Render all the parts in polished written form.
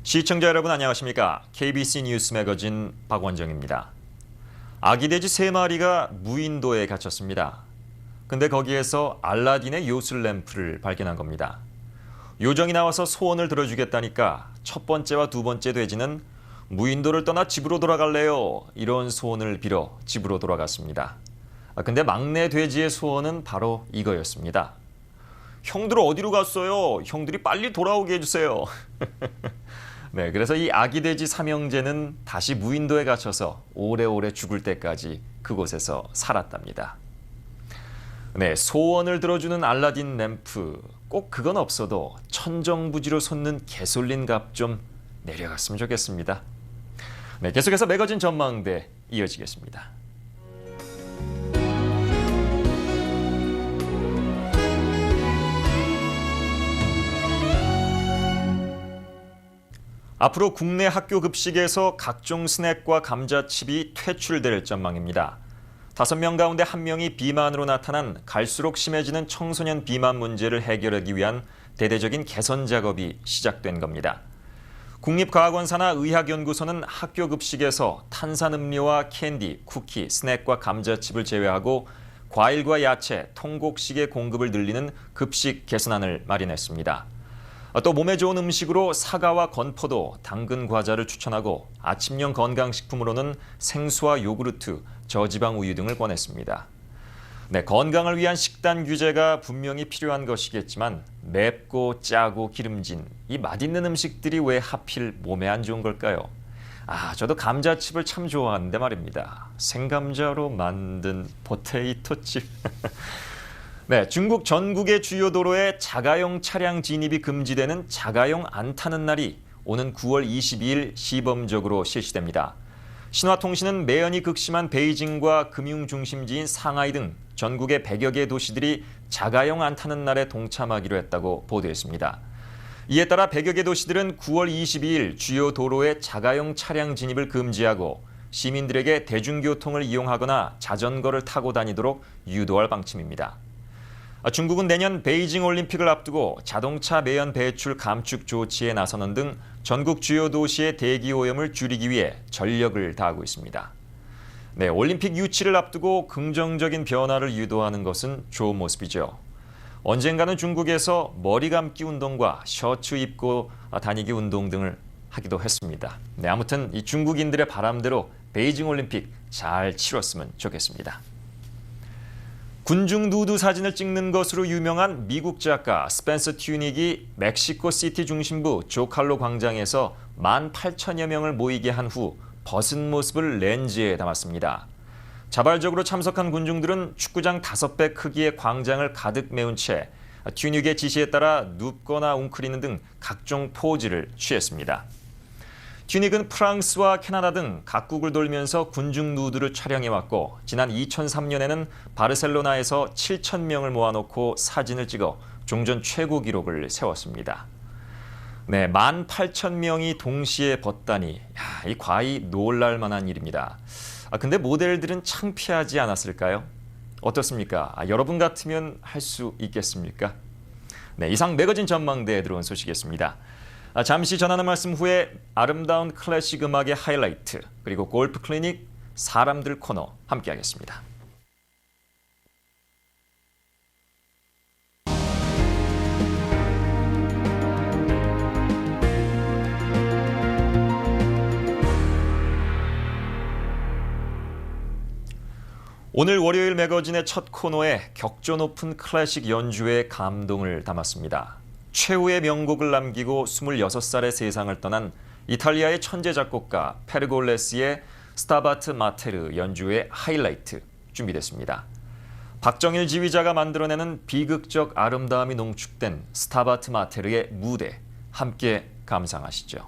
시청자 여러분 안녕하십니까? KBC 뉴스 매거진 박원정입니다. 아기 돼지 3마리가 무인도에 갇혔습니다. 근데 거기에서 알라딘의 요술 램프를 발견한 겁니다. 요정이 나와서 소원을 들어주겠다니까 첫 번째와 두 번째 돼지는 무인도를 떠나 집으로 돌아갈래요. 이런 소원을 빌어 집으로 돌아갔습니다. 근데 막내 돼지의 소원은 바로 이거였습니다. 형들 어디로 갔어요? 형들이 빨리 돌아오게 해주세요. 네, 그래서 이 아기 돼지 삼형제는 다시 무인도에 갇혀서 오래오래 죽을 때까지 그곳에서 살았답니다. 네, 소원을 들어주는 알라딘 램프, 꼭 그건 없어도 천정부지로 솟는 개솔린 값 좀 내려갔으면 좋겠습니다. 네, 계속해서 매거진 전망대 이어지겠습니다. 앞으로 국내 학교 급식에서 각종 스낵과 감자칩이 퇴출될 전망입니다. 5명 가운데 1명이 비만으로 나타난 갈수록 심해지는 청소년 비만 문제를 해결하기 위한 대대적인 개선 작업이 시작된 겁니다. 국립과학원사나 의학연구소는 학교 급식에서 탄산음료와 캔디, 쿠키, 스낵과 감자칩을 제외하고 과일과 야채, 통곡식의 공급을 늘리는 급식 개선안을 마련했습니다. 또 몸에 좋은 음식으로 사과와 건포도, 당근 과자를 추천하고 아침용 건강식품으로는 생수와 요구르트, 저지방 우유 등을 권했습니다. 네, 건강을 위한 식단 규제가 분명히 필요한 것이겠지만 맵고 짜고 기름진 이 맛있는 음식들이 왜 하필 몸에 안 좋은 걸까요? 저도 감자칩을 참 좋아하는데 말입니다. 생감자로 만든 포테이토칩. 네, 중국 전국의 주요 도로에 자가용 차량 진입이 금지되는 자가용 안 타는 날이 오는 9월 22일 시범적으로 실시됩니다. 신화통신은 매연이 극심한 베이징과 금융 중심지인 상하이 등 전국의 100여 개 도시들이 자가용 안 타는 날에 동참하기로 했다고 보도했습니다. 이에 따라 100여 개 도시들은 9월 22일 주요 도로에 자가용 차량 진입을 금지하고 시민들에게 대중교통을 이용하거나 자전거를 타고 다니도록 유도할 방침입니다. 중국은 내년 베이징 올림픽을 앞두고 자동차 매연 배출 감축 조치에 나서는 등 전국 주요 도시의 대기 오염을 줄이기 위해 전력을 다하고 있습니다. 네, 올림픽 유치를 앞두고 긍정적인 변화를 유도하는 것은 좋은 모습이죠. 언젠가는 중국에서 머리 감기 운동과 셔츠 입고 다니기 운동 등을 하기도 했습니다. 네, 아무튼 이 중국인들의 바람대로 베이징 올림픽 잘 치렀으면 좋겠습니다. 군중 누드 사진을 찍는 것으로 유명한 미국 작가 스펜서 튜닉이 멕시코 시티 중심부 조칼로 광장에서 18,000여 명을 모이게 한 후 벗은 모습을 렌즈에 담았습니다. 자발적으로 참석한 군중들은 축구장 5배 크기의 광장을 가득 메운 채 튜닉의 지시에 따라 눕거나 웅크리는 등 각종 포즈를 취했습니다. 튜닉은 프랑스와 캐나다 등 각국을 돌면서 군중 누드를 촬영해왔고 지난 2003년에는 바르셀로나에서 7,000명을 모아놓고 사진을 찍어 종전 최고 기록을 세웠습니다. 네, 18,000명이 동시에 벗다니 이 과히 놀랄 만한 일입니다. 근데 모델들은 창피하지 않았을까요? 어떻습니까? 여러분 같으면 할 수 있겠습니까? 네, 이상 매거진 전망대에 들어온 소식이었습니다. 잠시 전하는 말씀 후에 아름다운 클래식 음악의 하이라이트 그리고 골프 클리닉 사람들 코너 함께하겠습니다. 오늘 월요일 매거진의 첫 코너에 격조 높은 클래식 연주의 감동을 담았습니다. 최후의 명곡을 남기고 26살의 세상을 떠난 이탈리아의 천재 작곡가 페르골레스의 스타바트 마테르 연주의 하이라이트 준비됐습니다. 박정일 지휘자가 만들어내는 비극적 아름다움이 농축된 스타바트 마테르의 무대 함께 감상하시죠.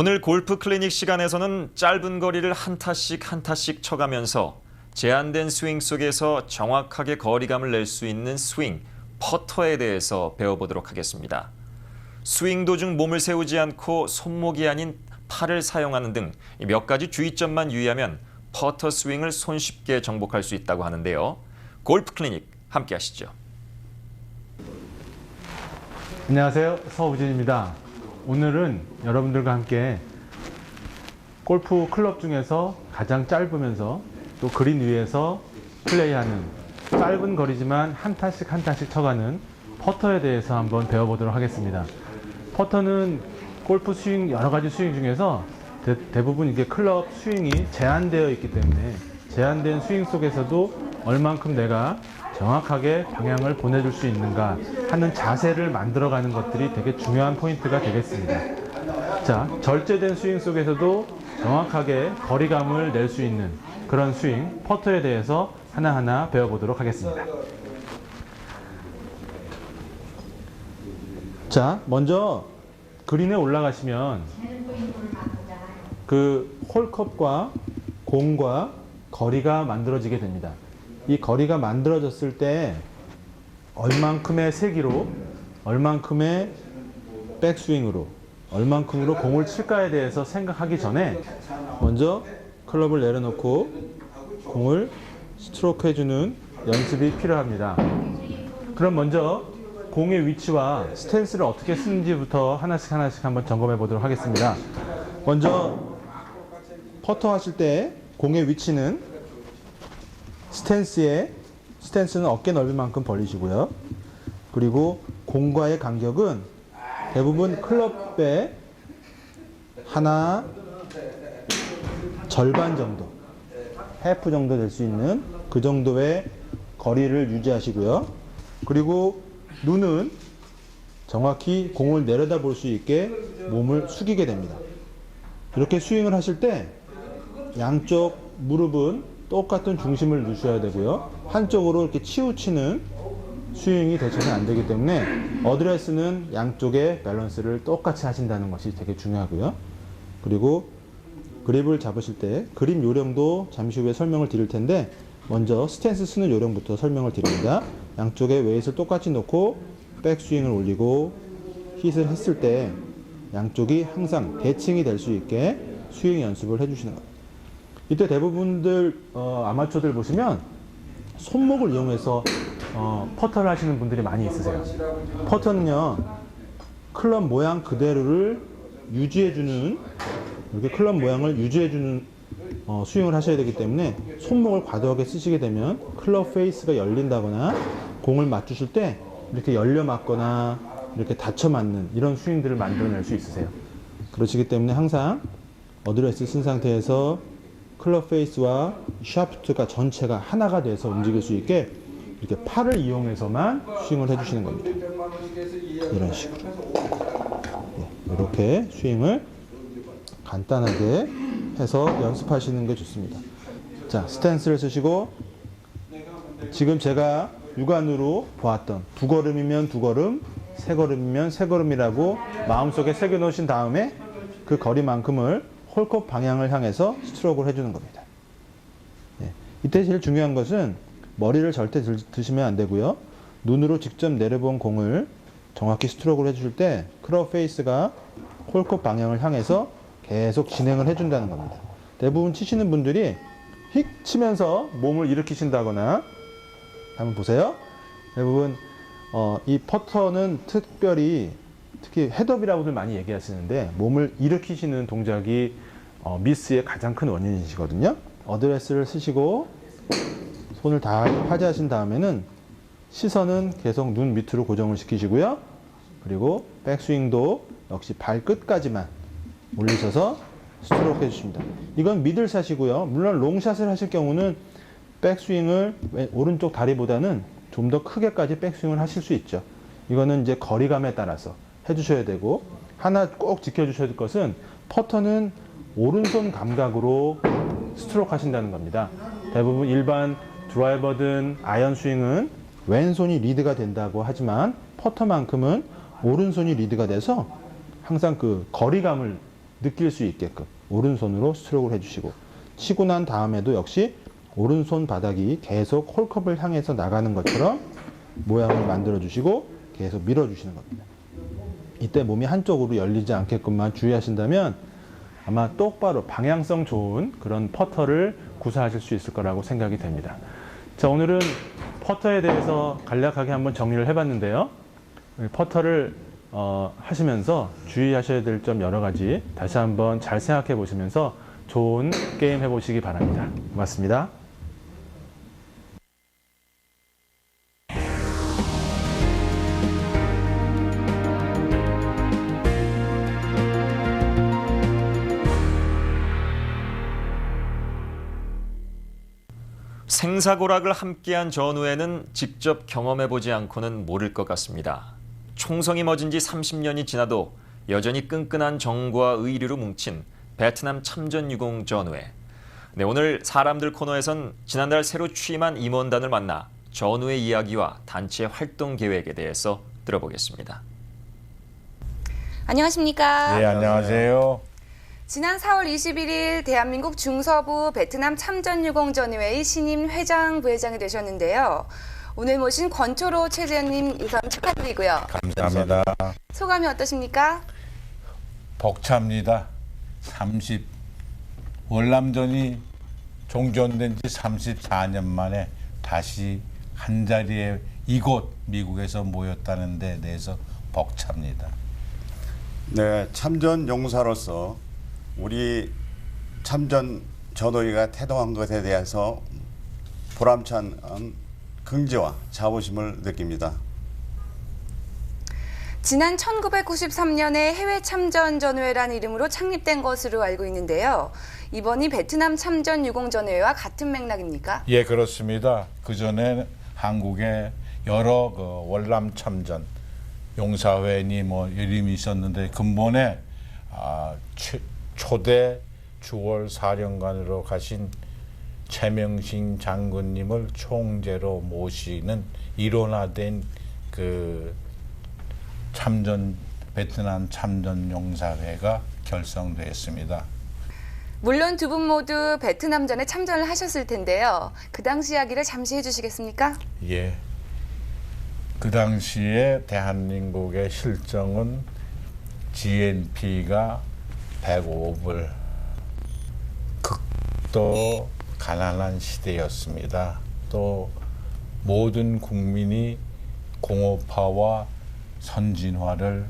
오늘 골프 클리닉 시간에서는 짧은 거리를 한 타씩 쳐가면서 제한된 스윙 속에서 정확하게 거리감을 낼 수 있는 스윙, 퍼터에 대해서 배워보도록 하겠습니다. 스윙 도중 몸을 세우지 않고 손목이 아닌 팔을 사용하는 등 몇 가지 주의점만 유의하면 퍼터 스윙을 손쉽게 정복할 수 있다고 하는데요. 골프 클리닉 함께 하시죠. 안녕하세요. 서우진입니다. 오늘은 여러분들과 함께 골프 클럽 중에서 가장 짧으면서 또 그린 위에서 플레이하는 짧은 거리지만 한 타씩 한 타씩 쳐가는 퍼터에 대해서 한번 배워보도록 하겠습니다. 퍼터는 골프 스윙, 여러 가지 스윙 중에서 대부분 이게 클럽 스윙이 제한되어 있기 때문에 제한된 스윙 속에서도 얼만큼 내가 정확하게 방향을 보내줄 수 있는가 하는 자세를 만들어가는 것들이 되게 중요한 포인트가 되겠습니다. 자, 절제된 스윙 속에서도 정확하게 거리감을 낼 수 있는 그런 스윙, 퍼터에 대해서 하나하나 배워보도록 하겠습니다. 자, 먼저 그린에 올라가시면 그 홀컵과 공과 거리가 만들어지게 됩니다. 이 거리가 만들어졌을 때 얼만큼의 세기로, 얼만큼의 백스윙으로, 얼만큼으로 공을 칠까에 대해서 생각하기 전에 먼저 클럽을 내려놓고 공을 스트로크 해주는 연습이 필요합니다. 그럼 먼저 공의 위치와 스탠스를 어떻게 쓰는지부터 하나씩 한번 점검해 보도록 하겠습니다. 먼저 퍼터 하실 때 공의 위치는 스탠스는 어깨 넓이만큼 벌리시고요. 그리고 공과의 간격은 대부분 클럽의 하나 절반 정도, 해프 정도 될 수 있는 그 정도의 거리를 유지하시고요. 그리고 눈은 정확히 공을 내려다 볼 수 있게 몸을 숙이게 됩니다. 이렇게 스윙을 하실 때 양쪽 무릎은 똑같은 중심을 두셔야 되고요. 한쪽으로 이렇게 치우치는 스윙이 되셔서는 안 되기 때문에 어드레스는 양쪽의 밸런스를 똑같이 하신다는 것이 되게 중요하고요. 그리고 그립을 잡으실 때 그립 요령도 잠시 후에 설명을 드릴 텐데 먼저 스탠스 쓰는 요령부터 설명을 드립니다. 양쪽에 웨이트를 똑같이 놓고 백스윙을 올리고 힛을 했을 때 양쪽이 항상 대칭이 될 수 있게 스윙 연습을 해주시는 겁니다. 이때 대부분들 아마추어들 보시면 손목을 이용해서 퍼터를 하시는 분들이 많이 있으세요. 퍼터는요, 클럽 모양 그대로를 유지해주는, 이렇게 클럽 모양을 유지해주는 스윙을 하셔야 되기 때문에 손목을 과도하게 쓰시게 되면 클럽 페이스가 열린다거나 공을 맞추실 때 이렇게 열려 맞거나 이렇게 닫혀 맞는 이런 스윙들을 만들어낼 수 있으세요. 그러시기 때문에 항상 어드레스 쓴 상태에서 클럽 페이스와 샤프트가 전체가 하나가 돼서 움직일 수 있게 이렇게 팔을 이용해서만 스윙을 해주시는 겁니다. 이런 식으로. 네, 이렇게 스윙을 간단하게 해서 연습하시는 게 좋습니다. 자, 스탠스를 쓰시고 지금 제가 육안으로 보았던 두 걸음이면 두 걸음, 세 걸음이면 세 걸음이라고 마음속에 새겨 놓으신 다음에 그 거리만큼을 홀컵 방향을 향해서 스트로크를 해주는 겁니다. 네. 이때 제일 중요한 것은 머리를 절대 드시면 안 되고요. 눈으로 직접 내려본 공을 정확히 스트로크를 해주실 때 클럽 페이스가 홀컵 방향을 향해서 계속 진행을 해준다는 겁니다. 대부분 치시는 분들이 휙 치면서 몸을 일으키신다거나 한번 보세요. 대부분 이 퍼터는 특히 헤드업이라고들 많이 얘기하시는데 몸을 일으키시는 동작이 미스의 가장 큰 원인이시거든요. 어드레스를 쓰시고 손을 다 하지하신 다음에는 시선은 계속 눈 밑으로 고정을 시키시고요. 그리고 백스윙도 역시 발끝까지만 올리셔서 스트로크 해주십니다. 이건 미들샷이고요. 물론 롱샷을 하실 경우는 백스윙을 오른쪽 다리보다는 좀 더 크게까지 백스윙을 하실 수 있죠. 이거는 이제 거리감에 따라서 해주셔야 되고, 하나 꼭 지켜주셔야 될 것은 퍼터는 오른손 감각으로 스트로크 하신다는 겁니다. 대부분 일반 드라이버든 아이언 스윙은 왼손이 리드가 된다고 하지만 퍼터만큼은 오른손이 리드가 돼서 항상 그 거리감을 느낄 수 있게끔 오른손으로 스트로크를 해주시고, 치고 난 다음에도 역시 오른손 바닥이 계속 홀컵을 향해서 나가는 것처럼 모양을 만들어 주시고 계속 밀어 주시는 겁니다. 이때 몸이 한쪽으로 열리지 않게끔만 주의하신다면 아마 똑바로 방향성 좋은 그런 퍼터를 구사하실 수 있을 거라고 생각이 됩니다. 자, 오늘은 퍼터에 대해서 간략하게 한번 정리를 해봤는데요. 퍼터를 하시면서 주의하셔야 될 점 여러 가지 다시 한번 잘 생각해 보시면서 좋은 게임 해보시기 바랍니다. 고맙습니다. 생사고락을 함께한 전후에는 직접 경험해보지 않고는 모를 것 같습니다. 총성이 멎은 지 30년이 지나도 여전히 끈끈한 정과 의리로 뭉친 베트남 참전유공 전후회. 네, 오늘 사람들 코너에선 지난달 새로 취임한 임원단을 만나 전후의 이야기와 단체 활동 계획에 대해서 들어보겠습니다. 안녕하십니까? 네, 안녕하세요. 지난 4월 21일 대한민국 중서부 베트남 참전유공전의회의 신임 회장, 부회장이 되셨는데요. 오늘 모신 권초로 최재현님 우선 축하드리고요. 감사합니다. 소감이 어떠십니까? 벅찹니다. 월남전이 종전된 지 34년 만에 다시 한자리에 이곳 미국에서 모였다는 데 대해서 벅찹니다. 네, 참전 용사로서 우리 참전 전우회가 태동한 것에 대해서 보람찬 긍지와 자부심을 느낍니다. 지난 1993년에 해외 참전 전의회라는 이름으로 창립된 것으로 알고 있는데요. 이번이 베트남 참전 유공전의회와 같은 맥락입니까? 예, 그렇습니다. 그 전에 한국에 여러 월남 참전 용사회니 이름이 있었는데 근본에 초대 주월 사령관으로 가신 최명신 장군님을 총재로 모시는 일원화된 그 베트남 참전 용사회가 결성되었습니다. 물론 두 분 모두 베트남전에 참전을 하셨을 텐데요. 그 당시 이야기를 잠시 해주시겠습니까? 예. 그 당시에 대한민국의 실정은 GNP가 105불, 극도 가난한 시대였습니다. 또 모든 국민이 공업화와 선진화를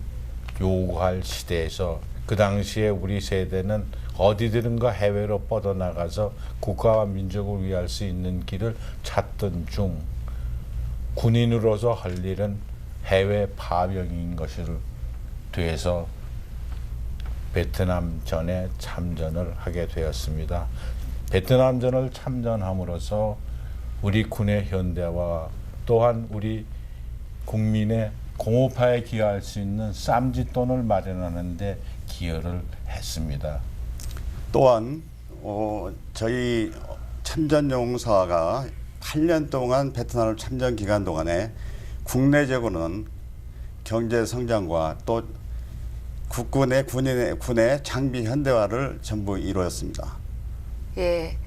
요구할 시대에서 그 당시에 우리 세대는 어디든가 해외로 뻗어나가서 국가와 민족을 위할 수 있는 길을 찾던 중 군인으로서 할 일은 해외 파병인 것을 돼서 베트남전에 참전을 하게 되었습니다. 베트남전을 참전함으로써 우리 군의 현대화 또한 우리 국민의 공업화에 기여할 수 있는 쌈짓돈을 마련하는 데 기여를 했습니다. 또한 저희 참전용사가 8년 동안 베트남 참전 기간 동안에 국내적으로는 경제 성장과 또 국군의 군의 장비 현대화를 전부 이루었습니다. 예.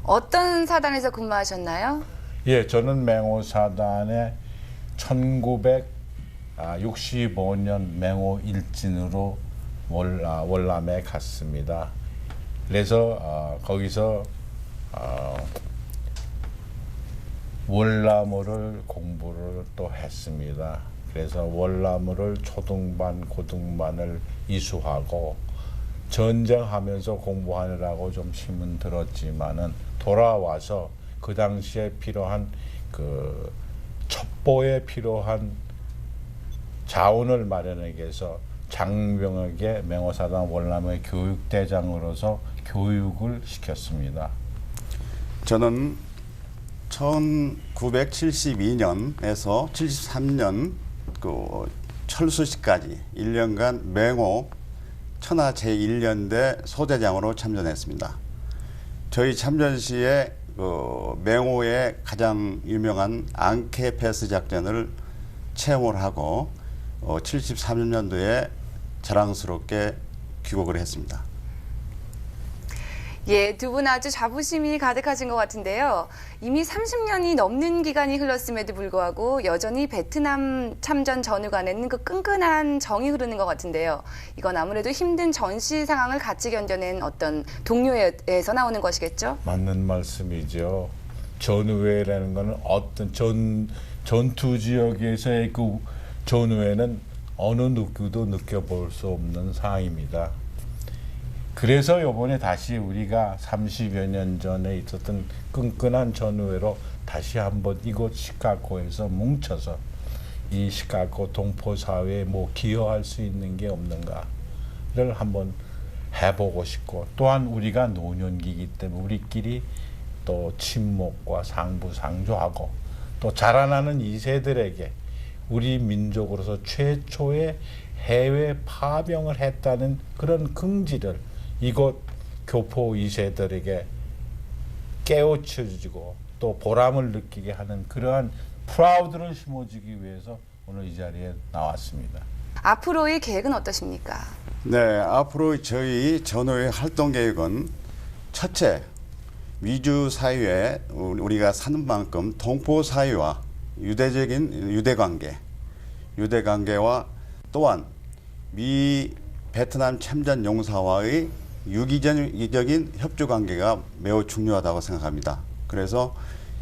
어떤 사단에서 근무하셨나요? 예, 저는 맹호사단에 1965년 맹호 일진으로 월남에 갔습니다. 그래서 거기서 월나무를 공부를 또 했습니다. 그래서 월나무를 초등반, 고등반을 이수하고 전쟁하면서 공부하느라고 좀 힘은 들었지만은 돌아와서 그 당시에 필요한 그 첩보에 필요한 자원을 마련하기 위해서 장병에게 맹호사단 월남의 교육대장으로서 교육을 시켰습니다. 저는 1972년에서 73년 그 철수시까지 1년간 맹호 천하 제1년대 소대장으로 참전했습니다. 저희 참전 시에 그 맹호의 가장 유명한 앙케 패스 작전을 체험을 하고 73년도에 자랑스럽게 귀국을 했습니다. 예, 두 분 아주 자부심이 가득하신 것 같은데요. 이미 30년이 넘는 기간이 흘렀음에도 불구하고 여전히 베트남 참전 전후간에는 그 끈끈한 정이 흐르는 것 같은데요. 이건 아무래도 힘든 전시 상황을 같이 견뎌낸 어떤 동료에서 나오는 것이겠죠? 맞는 말씀이죠. 전우회라는 것은 어떤 전투 지역에서의 그 전우회는 어느 누구도 느껴볼 수 없는 상황입니다. 그래서 이번에 다시 우리가 30여 년 전에 있었던 끈끈한 전우회로 다시 한번 이곳 시카고에서 뭉쳐서 이 시카고 동포 사회에 뭐 기여할 수 있는 게 없는가를 한번 해보고 싶고, 또한 우리가 노년기이기 때문에 우리끼리 또 친목과 상부상조하고 또 자라나는 2세들에게 우리 민족으로서 최초의 해외 파병을 했다는 그런 긍지를 이곳 교포 2세들에게 깨우쳐주고 또 보람을 느끼게 하는 그러한 프라우드를 심어주기 위해서 오늘 이 자리에 나왔습니다. 앞으로의 계획은 어떠십니까? 네, 앞으로 저희 전우회 활동 계획은 첫째, 미주 사회에 우리가 사는 만큼 동포 사회와 유대적인 유대관계와 또한 미 베트남 참전 용사와의 유기적인 협조관계가 매우 중요하다고 생각합니다. 그래서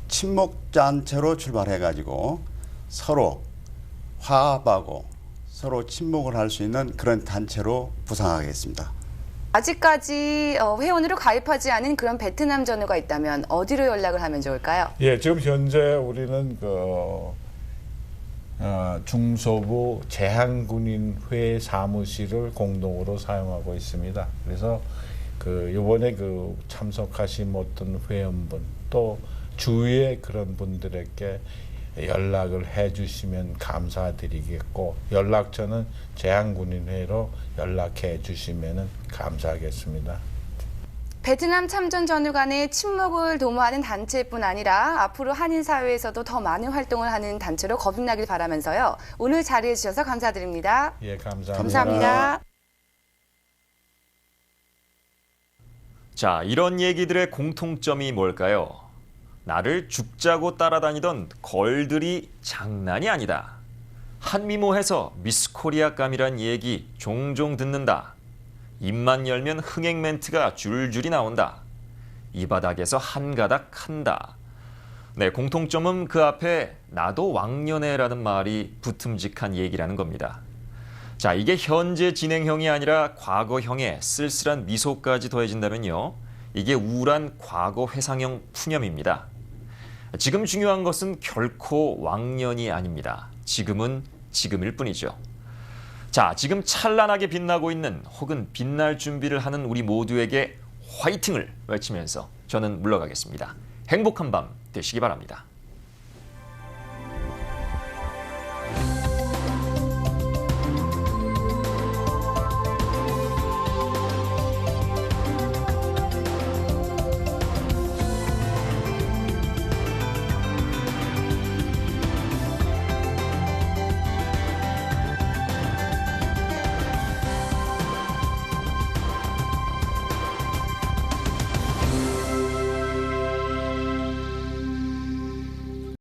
친목단체로 출발해가지고 서로 화합하고 서로 친목을 할 수 있는 그런 단체로 부상하겠습니다. 아직까지 회원으로 가입하지 않은 그런 베트남 전우가 있다면 어디로 연락을 하면 좋을까요? 예, 지금 현재 우리는 중소부 제한군인회 사무실을 공동으로 사용하고 있습니다. 그래서 이번에 참석하신 어떤 회원분 또 주위의 그런 분들에게 연락을 해주시면 감사드리겠고, 연락처는 제한군인회로 연락해 주시면 감사하겠습니다. 베트남 참전 전후 간의 친목을 도모하는 단체뿐 아니라 앞으로 한인 사회에서도 더 많은 활동을 하는 단체로 거듭나길 바라면서요. 오늘 자리해 주셔서 감사드립니다. 예, 감사합니다. 감사합니다. 자, 이런 얘기들의 공통점이 뭘까요? 나를 죽자고 따라다니던 걸들이 장난이 아니다. 한미모해서 미스코리아감이란 얘기 종종 듣는다. 입만 열면 흥행 멘트가 줄줄이 나온다. 이 바닥에서 한 가닥 한다. 네, 공통점은 그 앞에 나도 왕년에라는 말이 붙음직한 얘기라는 겁니다. 자, 이게 현재 진행형이 아니라 과거형에 쓸쓸한 미소까지 더해진다면요. 이게 우울한 과거 회상형 푸념입니다. 지금 중요한 것은 결코 왕년이 아닙니다. 지금은 지금일 뿐이죠. 자, 지금 찬란하게 빛나고 있는 혹은 빛날 준비를 하는 우리 모두에게 화이팅을 외치면서 저는 물러가겠습니다. 행복한 밤 되시기 바랍니다.